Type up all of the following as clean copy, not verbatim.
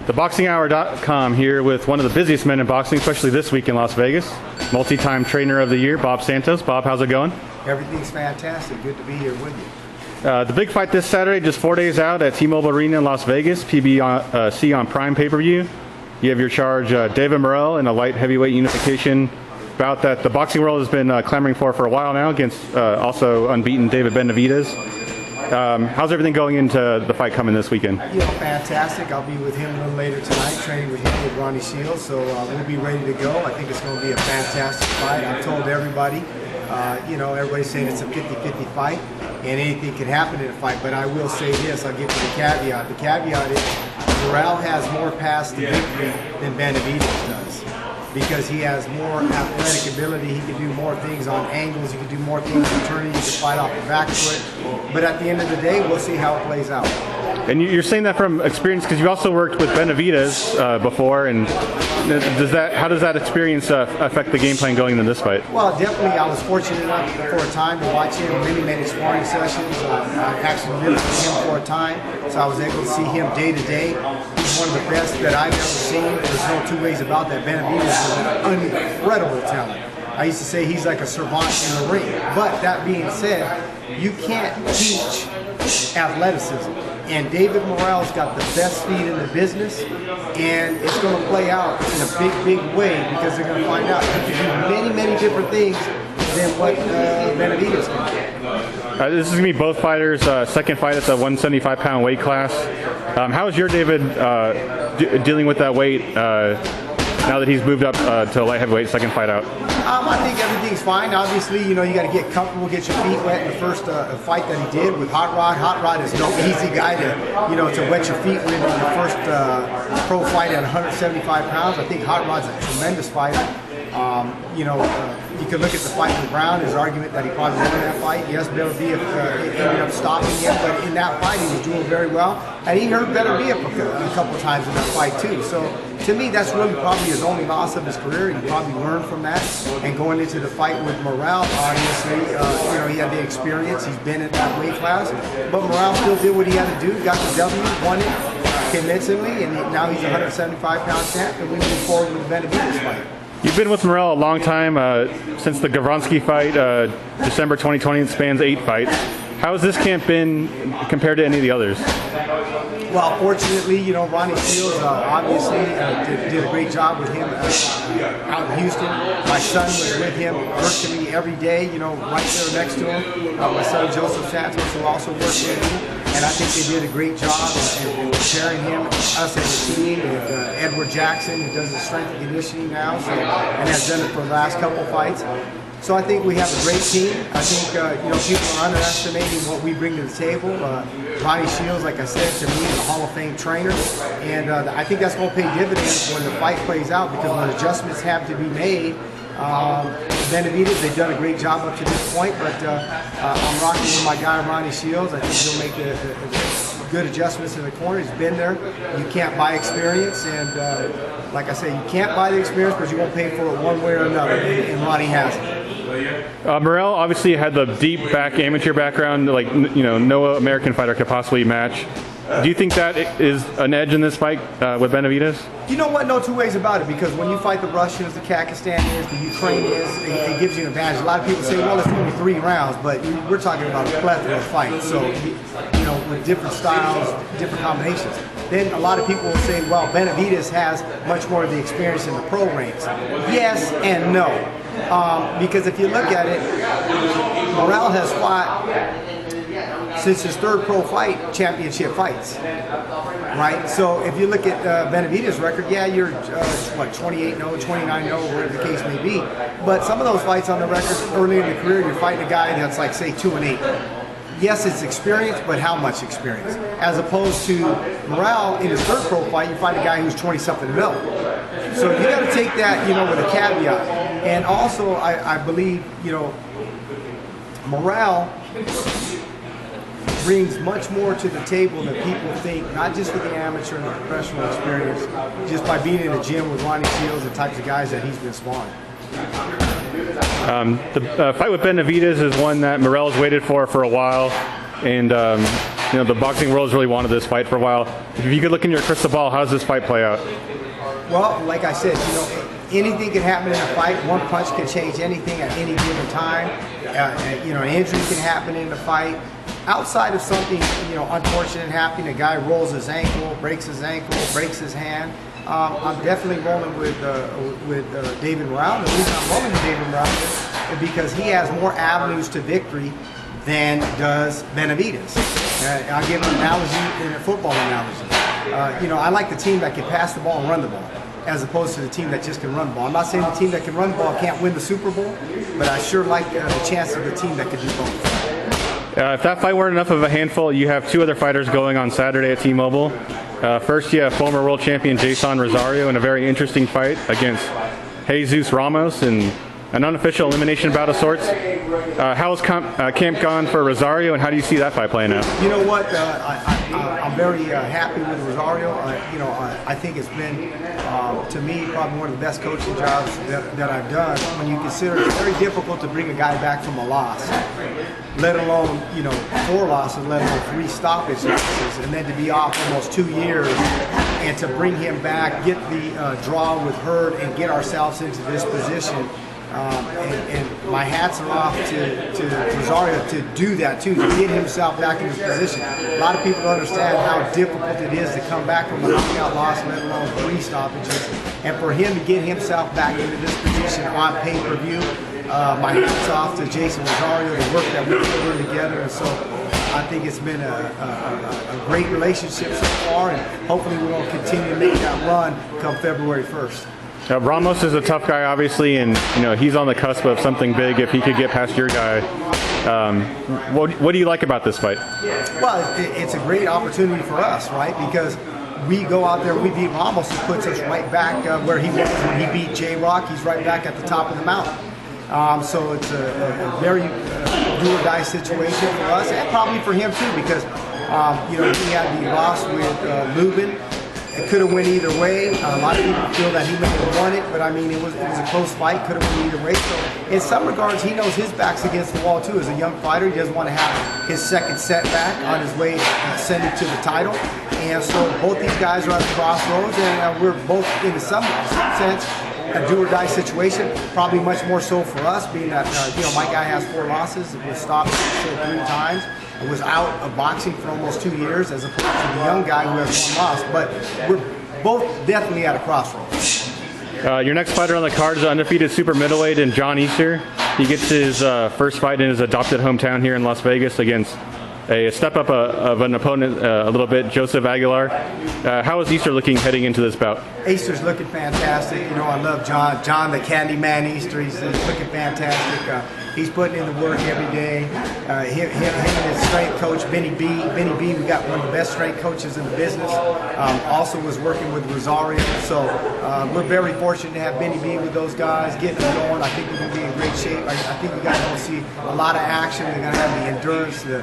TheBoxingHour.com here with one of the busiest men in boxing, especially this week in Las Vegas. Multi-time trainer of the year, Bob Santos. Bob, how's it going? Everything's fantastic. Good to be here with you. The big fight this Saturday, just 4 days out at T-Mobile Arena in Las Vegas, PBC on Prime pay-per-view. You have your charge, David Morrell, in a light heavyweight unification bout that the boxing world has been clamoring for a while now against also unbeaten David Benavidez. How's everything going into the fight coming this weekend? Fantastic. I'll be with him a little later tonight, training with him with Ronnie Shields, so we'll be ready to go. I think it's going to be a fantastic fight. I've told everybody, everybody's saying it's a 50-50 fight, and anything can happen in a fight, but I will say this, I'll give you the caveat. The caveat is Morrell has more paths to victory than Benavidez does, because he has more athletic ability. He can do more things on angles. He can do more things in turning. He can fight off the back foot. But at the end of the day, we'll see how it plays out. And you're saying that from experience because you also worked with Benavidez before. And how does that experience affect the game plan going into this fight? Well, definitely. I was fortunate enough for a time to watch him many sparring sessions. I actually lived with him for a time, so I was able to see him day to day. He's one of the best that I've ever seen. There's no two ways about that. Benavidez is an incredible talent. I used to say he's like a savant in the ring. But that being said, you can't teach athleticism. And David Morrell's got the best feet in the business, and it's going to play out in a big way because they're going to find out he can do many different things than what Benavidez can do. This is going to be both fighters' second fight at the 175-pound weight class. How is your David dealing with that weight now that he's moved up to light heavyweight, second fight out? I think everything's fine. Obviously, you got to get comfortable, get your feet wet in the first fight that he did with Hot Rod. Hot Rod is no easy guy to wet your feet with in the first pro fight at 175 pounds. I think Hot Rod's a tremendous fighter. You could look at the fight with Brown, his argument that he probably won that fight. Yes, Benavidez ended up stopping him, but in that fight he was doing very well. And he hurt Benavidez a couple times in that fight too. So to me, that's really probably his only loss of his career. He probably learned from that. And going into the fight with Morrell, obviously, he had the experience. He's been in that weight class. But Morrell still did what he had to do, got the W, won it convincingly, and now he's a 175-pound champ, and we move forward with the Benavidez fight. You've been with Morrell a long time, since the Gavronsky fight, December 2020, it spans 8 fights. How has this camp been compared to any of the others? Well, fortunately, Ronnie Shields obviously did a great job with him out in Houston. My son was with him virtually every day, right there next to him. My son, Jeison Santos, who also worked with me. And I think they did a great job in preparing him, us as a team, with Edward Jackson, who does the strength and conditioning now, and has done it for the last couple fights. So I think we have a great team. I think people are underestimating what we bring to the table. Ronnie Shields, like I said, to me is a Hall of Fame trainer, and I think that's going to pay dividends when the fight plays out, because when adjustments have to be made, Benavidez, they've done a great job up to this point, but I'm rocking with my guy Ronnie Shields. I think he'll make the good adjustments in the corner. He's been there. You can't buy experience, and like I say, you can't buy the experience, but you won't pay for it one way or another, and Ronnie has it. Morrell obviously had the deep amateur background, like no American fighter could possibly match. Do you think that is an edge in this fight with Benavidez? You know what? No two ways about it, because when you fight the Russians, the Kazakhstanians, the Ukrainians, it gives you an advantage. A lot of people say, well, it's only 3 rounds, but we're talking about a plethora of fights. So, with different styles, different combinations. Then a lot of people will say, well, Benavidez has much more of the experience in the pro ranks. Yes and no. Because if you look at it, Morrell has fought since his 3rd pro fight, championship fights, right? So if you look at Benavidez's record, yeah, you're 28-0, 29-0, whatever the case may be. But some of those fights on the record early in the career, you're fighting a guy that's like, say, 2-8. Yes, it's experience, but how much experience? As opposed to Morrell, in his 3rd pro fight, you fight a guy who's 20-something mil. So you got to take that, with a caveat. And also, I believe, Morrell brings much more to the table than people think, not just with the amateur and the professional experience, just by being in the gym with Ronnie Shields and the types of guys that he's been sparring. The fight with Benavidez is one that Morrell's waited for a while, and the boxing world's really wanted this fight for a while. If you could look in your crystal ball, how does this fight play out? Well, like I said, anything can happen in a fight. One punch can change anything at any given time. An injury can happen in the fight. Outside of something, unfortunate happening, a guy rolls his ankle, breaks his hand. I'm definitely rolling with David Morrell. The reason I'm rolling with David Morrell is because he has more avenues to victory than does Benavidez. I'll give an analogy in a football analogy. I like the team that can pass the ball and run the ball, as opposed to the team that just can run the ball. I'm not saying the team that can run the ball can't win the Super Bowl, but I sure like the chance of the team that can do both. If that fight weren't enough of a handful, you have two other fighters going on Saturday at T-Mobile. First, you have former world champion Jeison Rosario in a very interesting fight against Jeison Ramos in an unofficial elimination bout of sorts. How has camp gone for Rosario, and how do you see that fight playing out? You know what? I'm very happy with Rosario. I think it's been, to me, probably one of the best coaching jobs that I've done. When you consider it's very difficult to bring a guy back from a loss, let alone 4 losses, let alone 3 stoppage losses, and then to be off almost 2 years, and to bring him back, get the draw with Hurd, and get ourselves into this position. And my hats are off to Rosario to do that too, to get himself back in this position. A lot of people don't understand how difficult it is to come back from a knockout loss, let alone 3 stoppages. And for him to get himself back into this position on pay-per-view, my hats off to Jeison Rosario, the work that we've been doing together. And so I think it's been a great relationship so far, and hopefully we're going to continue to make that run come February 1st. Ramos is a tough guy, obviously, and he's on the cusp of something big if he could get past your guy. What do you like about this fight? Well, it's a great opportunity for us, right? Because we go out there, we beat Ramos, it puts us right back where he was when he beat J-Rock. He's right back at the top of the mountain. So it's a very do-or-die situation for us, and probably for him too, because he had the loss with Lubin. It could have went either way. A lot of people feel that he may have won it, but I mean, it was a close fight. Could have went either way. So in some regards, he knows his back's against the wall too. As a young fighter, he doesn't want to have his second setback on his way ascending to the title. And so both these guys are at the crossroads, and we're both, in some sense, a do-or-die situation. Probably much more so for us, being that my guy has 4 losses, was stopped 3 times. I was out of boxing for almost 2 years, as opposed to the young guy who has 1 loss. But we're both definitely at a crossroads. Your next fighter on the card is undefeated super middleweight and John Easter. He gets his first fight in his adopted hometown here in Las Vegas against a step up of an opponent a little bit, Joseph Aguilar. How is Easter looking heading into this bout? Easter's looking fantastic. I love John the Candyman Easter. He's looking fantastic. He's putting in the work every day. Him and his strength coach, Benny B. We got one of the best strength coaches in the business. Also was working with Rosario. So we're very fortunate to have Benny B with those guys, getting them going. I think we're going to be in great shape. I think you guys will see a lot of action. They're going to have the endurance, the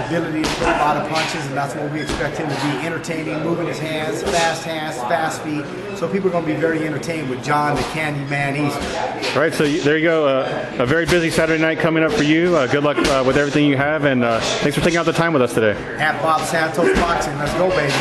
ability to throw a lot of punches, and that's what we expect him to be. Entertaining, moving his hands, fast feet. So people are going to be very entertained with John the Candyman Easter. All right, so there you go. A very busy Saturday night coming up for you. Good luck with everything you have, and thanks for taking out the time with us today. At Bob Santos Boxing. Let's go, baby.